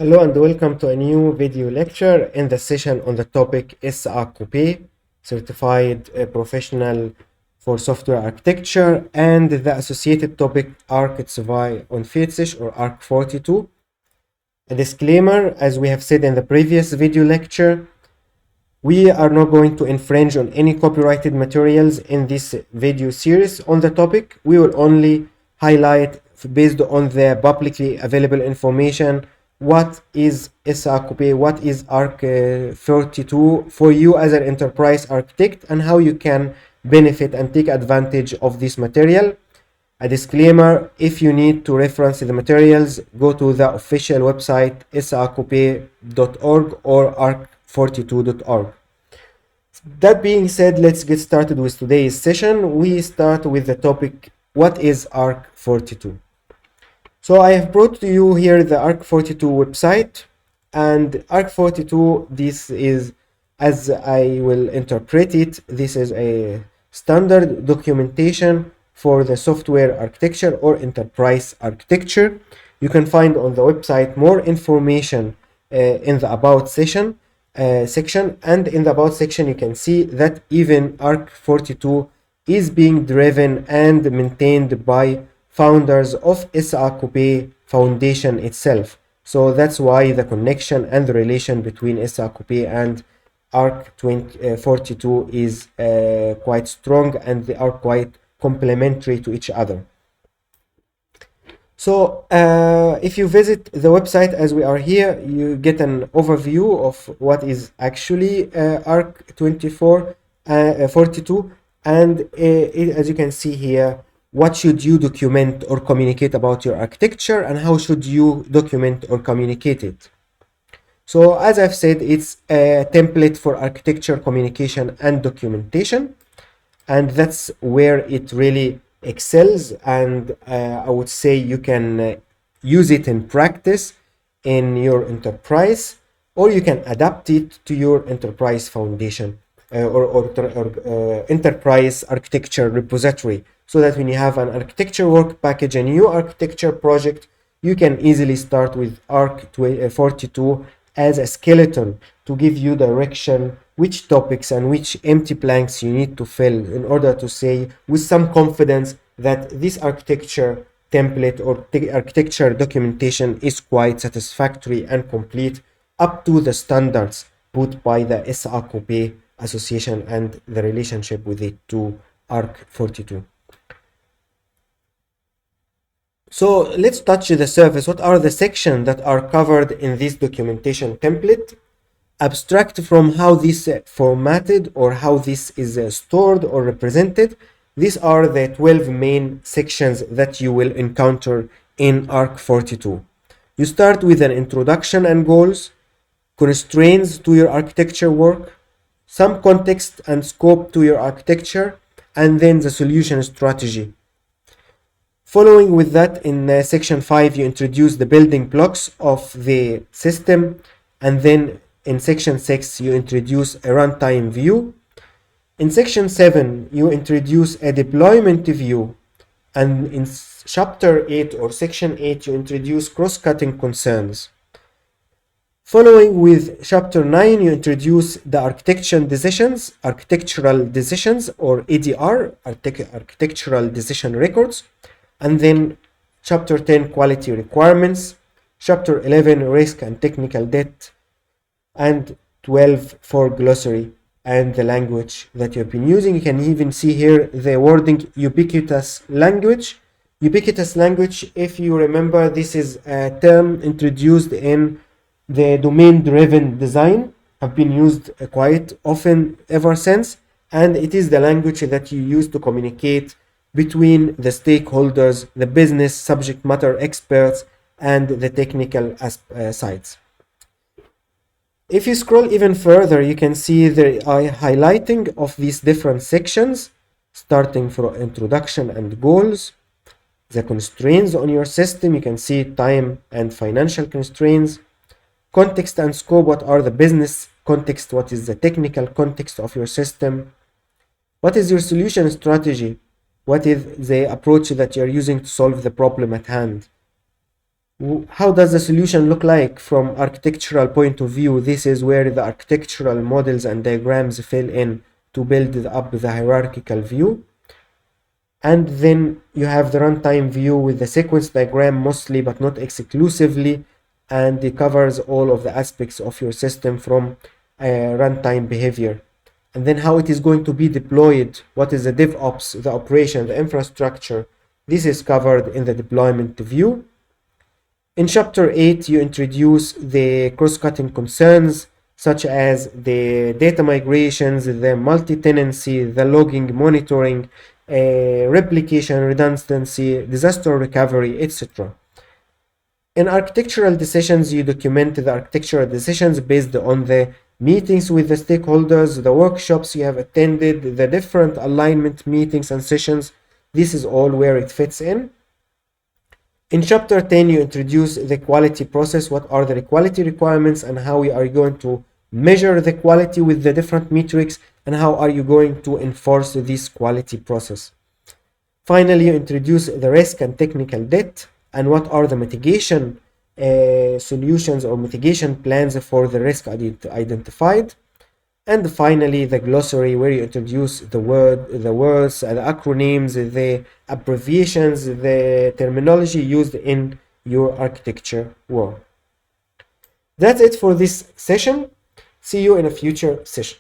Hello and welcome to a new video lecture in the session on the topic iSAQB, Certified Professional for Software Architecture, and the associated topic Arc42 or Arc42. A disclaimer, as we have said in the previous video lecture, we are not going to infringe on any copyrighted materials in this video series on the topic. We will only highlight, based on the publicly available information, what is iSAQB, what is Arc42 for you as an enterprise architect, and how you can benefit and take advantage of this material. A disclaimer, if you need to reference the materials, go to the official website isaqb.org or arc42.org. That being said, let's get started with today's session. We start with the topic, what is Arc42? So I have brought to you here the Arc42 website, and Arc42, this is, as I will interpret it, this is a standard documentation for the software architecture or enterprise architecture. You can find on the website more information in the About section, and in the About section you can see that even Arc42 is being driven and maintained by founders of iSAQB Foundation itself. So that's why the connection and the relation between iSAQB and Arc42 is quite strong, and they are quite complementary to each other. So if you visit the website as we are here, you get an overview of what is actually Arc42, and as you can see here, what should you document or communicate about your architecture, and how should you document or communicate it. So as I've said, it's a template for architecture communication and documentation, and that's where it really excels, and I would say you can use it in practice in your enterprise, or you can adapt it to your enterprise foundation or enterprise architecture repository, so that when you have an architecture work package, a new architecture project, you can easily start with Arc42 as a skeleton to give you direction, which topics and which empty blanks you need to fill in order to say with some confidence that this architecture template or architecture documentation is quite satisfactory and complete up to the standards put by the iSAQB association and the relationship with it to Arc42. So let's touch the surface. What are the sections that are covered in this documentation template? Abstract from how this is formatted or how this is stored or represented, these are the 12 main sections that you will encounter in Arc42. You start with an introduction and goals, constraints to your architecture work, some context and scope to your architecture, and then the solution strategy. Following with that, in section 5, you introduce the building blocks of the system, and then in section 6, you introduce a runtime view. In section 7, you introduce a deployment view, and in chapter 8 or section 8, you introduce cross-cutting concerns. Following with chapter 9, you introduce the architectural decisions or ADR, architectural decision records. And then chapter 10, quality requirements, chapter 11, risk and technical debt, and 12 for glossary and the language that you've been using. You can even see here the wording ubiquitous language. Ubiquitous language, if you remember, this is a term introduced in the domain-driven design, have been used quite often ever since, and it is the language that you use to communicate between the stakeholders, the business subject matter experts, and the technical sides. If you scroll even further, you can see the highlighting of these different sections, starting from introduction and goals, the constraints on your system. You can see time and financial constraints, context and scope, what are the business context, what is the technical context of your system, what is your solution strategy, what is the approach that you're using to solve the problem at hand, How does the solution look like from architectural point of view? This is where the architectural models and diagrams fill in to build up the hierarchical view. And then you have the runtime view with the sequence diagram mostly but not exclusively, and it covers all of the aspects of your system from runtime behavior. And then how it is going to be deployed, what is the DevOps, the operation, the infrastructure. This is covered in the deployment view. In chapter 8, you introduce the cross-cutting concerns such as the data migrations, the multi-tenancy, the logging, monitoring, replication, redundancy, disaster recovery, etc. In architectural decisions, you document the architectural decisions based on the meetings with the stakeholders, the workshops you have attended, the different alignment meetings and sessions. This is all where it fits in. In chapter 10, you introduce the quality process. What are the quality requirements and how we are going to measure the quality with the different metrics, and how are you going to enforce this quality process. Finally, you introduce the risk and technical debt and what are the mitigation solutions or mitigation plans for the risk identified. And finally, the glossary, where you introduce the words, the acronyms, the abbreviations, the terminology used in your architecture world. That's it for this session. See you in a future session.